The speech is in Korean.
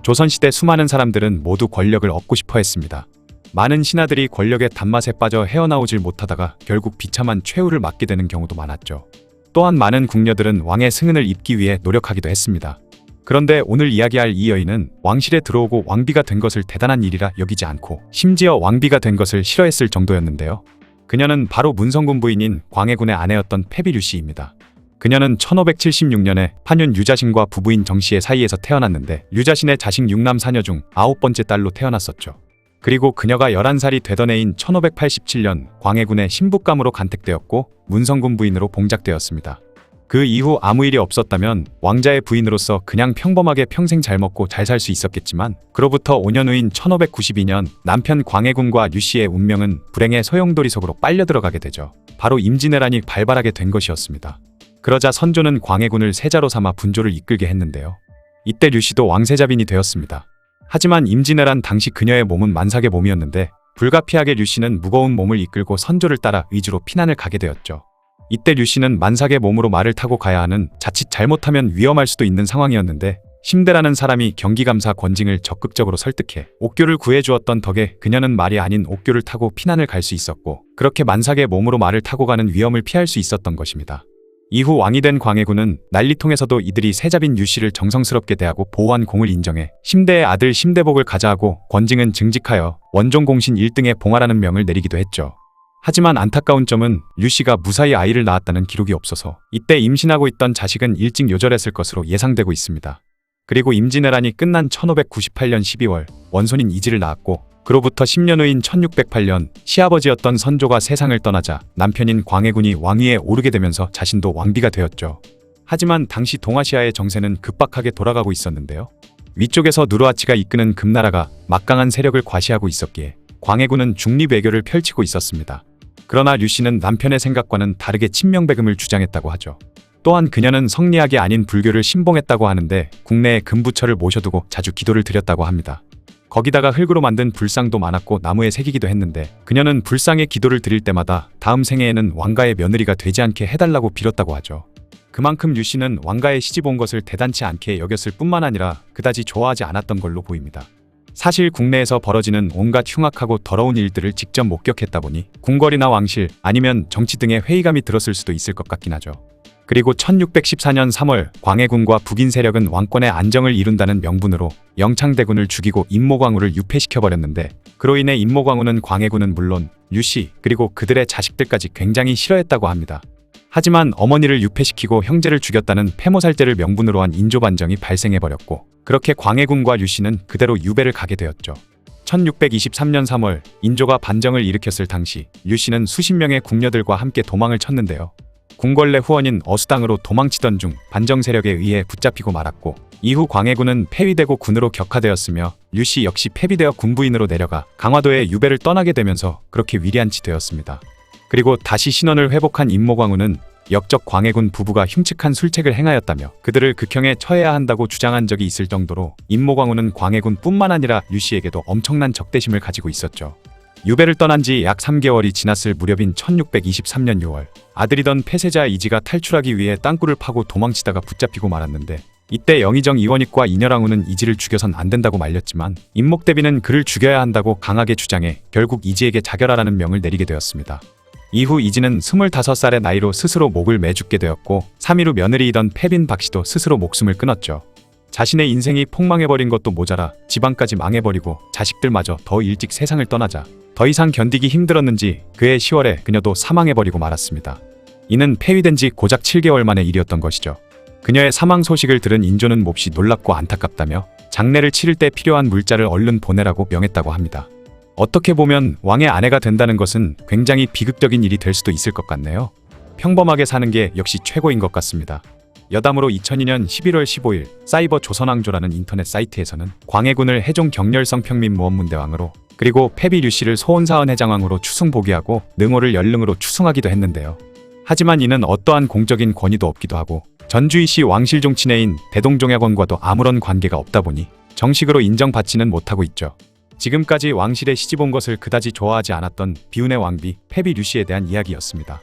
조선시대 수많은 사람들은 모두 권력을 얻고 싶어 했습니다. 많은 신하들이 권력의 단맛에 빠져 헤어나오질 못하다가 결국 비참한 최후를 맞게 되는 경우도 많았죠. 또한 많은 궁녀들은 왕의 승은을 입기 위해 노력하기도 했습니다. 그런데 오늘 이야기할 이 여인은 왕실에 들어오고 왕비가 된 것을 대단한 일이라 여기지 않고 심지어 왕비가 된 것을 싫어했을 정도였는데요. 그녀는 바로 문성군 부인인 광해군의 아내였던 패비 류씨입니다. 그녀는 1576년에 판윤 유자신과 부부인 정씨의 사이에서 태어났는데 유자신의 자식 6남 4녀 중 9번째 딸로 태어났었죠. 그리고 그녀가 11살이 되던 해인 1587년 광해군의 신부감으로 간택되었고 문성군 부인으로 봉작되었습니다. 그 이후 아무 일이 없었다면 왕자의 부인으로서 그냥 평범하게 평생 잘 먹고 잘 살 수 있었겠지만 그로부터 5년 후인 1592년 남편 광해군과 류씨의 운명은 불행의 소용돌이 속으로 빨려 들어가게 되죠. 바로 임진왜란이 발발하게 된 것이었습니다. 그러자 선조는 광해군을 세자로 삼아 분조를 이끌게 했는데요. 이때 류씨도 왕세자빈이 되었습니다. 하지만 임진왜란 당시 그녀의 몸은 만삭의 몸이었는데 불가피하게 류씨는 무거운 몸을 이끌고 선조를 따라 의주로 피난을 가게 되었죠. 이때 류씨는 만삭의 몸으로 말을 타고 가야 하는 자칫 잘못하면 위험할 수도 있는 상황이었는데 심대라는 사람이 경기감사 권징을 적극적으로 설득해 옥교를 구해주었던 덕에 그녀는 말이 아닌 옥교를 타고 피난을 갈 수 있었고 그렇게 만삭의 몸으로 말을 타고 가는 위험을 피할 수 있었던 것입니다. 이후 왕이 된 광해군은 난리통에서도 이들이 세자빈 류씨를 정성스럽게 대하고 보호한 공을 인정해 심대의 아들 심대복을 가자하고 권징은 증직하여 원종공신 1등의 봉하라는 명을 내리기도 했죠. 하지만 안타까운 점은 류씨가 무사히 아이를 낳았다는 기록이 없어서 이때 임신하고 있던 자식은 일찍 요절했을 것으로 예상되고 있습니다. 그리고 임진왜란이 끝난 1598년 12월 원손인 이지를 낳았고 그로부터 10년 후인 1608년 시아버지였던 선조가 세상을 떠나자 남편인 광해군이 왕위에 오르게 되면서 자신도 왕비가 되었죠. 하지만 당시 동아시아의 정세는 급박하게 돌아가고 있었는데요. 위쪽에서 누르하치가 이끄는 금나라가 막강한 세력을 과시하고 있었기에 광해군은 중립 외교를 펼치고 있었습니다. 그러나 류씨는 남편의 생각과는 다르게 친명배금을 주장했다고 하죠. 또한 그녀는 성리학이 아닌 불교를 신봉했다고 하는데 국내에 금부처를 모셔두고 자주 기도를 드렸다고 합니다. 거기다가 흙으로 만든 불상도 많았고 나무에 새기기도 했는데 그녀는 불상에 기도를 드릴 때마다 다음 생애에는 왕가의 며느리가 되지 않게 해달라고 빌었다고 하죠. 그만큼 류씨는 왕가에 시집 온 것을 대단치 않게 여겼을 뿐만 아니라 그다지 좋아하지 않았던 걸로 보입니다. 사실 국내에서 벌어지는 온갖 흉악하고 더러운 일들을 직접 목격했다 보니 궁궐이나 왕실 아니면 정치 등의 회의감이 들었을 수도 있을 것 같긴 하죠. 그리고 1614년 3월 광해군과 북인 세력은 왕권의 안정을 이룬다는 명분으로 영창대군을 죽이고 임모광우를 유폐시켜버렸는데 그로 인해 임모광우는 광해군은 물론 류씨 그리고 그들의 자식들까지 굉장히 싫어했다고 합니다. 하지만 어머니를 유폐시키고 형제를 죽였다는 패모살제를 명분으로 한 인조반정이 발생해버렸고 그렇게 광해군과 류씨는 그대로 유배를 가게 되었죠. 1623년 3월 인조가 반정을 일으켰을 당시 류씨는 수십 명의 궁녀들과 함께 도망을 쳤는데요. 궁궐 내 후원인 어수당으로 도망치던 중 반정 세력에 의해 붙잡히고 말았고 이후 광해군은 폐위되고 군으로 격화되었으며 류씨 역시 폐비되어 군부인으로 내려가 강화도에 유배를 떠나게 되면서 그렇게 위리안치 되었습니다. 그리고 다시 신원을 회복한 임모광우는 역적 광해군 부부가 흉측한 술책을 행하였다며 그들을 극형에 처해야 한다고 주장한 적이 있을 정도로 임모광우는 광해군 뿐만 아니라 류씨에게도 엄청난 적대심을 가지고 있었죠. 유배를 떠난 지 약 3개월이 지났을 무렵인 1623년 6월 아들이던 폐세자 이지가 탈출하기 위해 땅굴을 파고 도망치다가 붙잡히고 말았는데 이때 영의정 이원익과 이녀랑우는 이지를 죽여선 안 된다고 말렸지만 임목대비는 그를 죽여야 한다고 강하게 주장해 결국 이지에게 자결하라는 명을 내리게 되었습니다. 이후 이지는 25살의 나이로 스스로 목을 매 죽게 되었고 3일 후 며느리이던 패빈 박씨도 스스로 목숨을 끊었죠. 자신의 인생이 폭망해버린 것도 모자라 집안까지 망해버리고 자식들마저 더 일찍 세상을 떠나자 더 이상 견디기 힘들었는지 그해 10월에 그녀도 사망해버리고 말았습니다. 이는 폐위된 지 고작 7개월 만의 일이었던 것이죠. 그녀의 사망 소식을 들은 인조는 몹시 놀랍고 안타깝다며 장례를 치를 때 필요한 물자를 얼른 보내라고 명했다고 합니다. 어떻게 보면 왕의 아내가 된다는 것은 굉장히 비극적인 일이 될 수도 있을 것 같네요. 평범하게 사는 게 역시 최고인 것 같습니다. 여담으로 2002년 11월 15일 사이버 조선왕조라는 인터넷 사이트에서는 광해군을 해종 경렬성 평민무원문대왕으로 그리고 패비 류씨를 소원사헌 해장왕으로 추승 보기하고 능호를 열릉으로 추승하기도 했는데요. 하지만 이는 어떠한 공적인 권위도 없기도 하고 전주이시 왕실종 친애인 대동종약원과도 아무런 관계가 없다 보니 정식으로 인정받지는 못하고 있죠. 지금까지 왕실에 시집 온 것을 그다지 좋아하지 않았던 비운의 왕비 패비 류씨에 대한 이야기였습니다.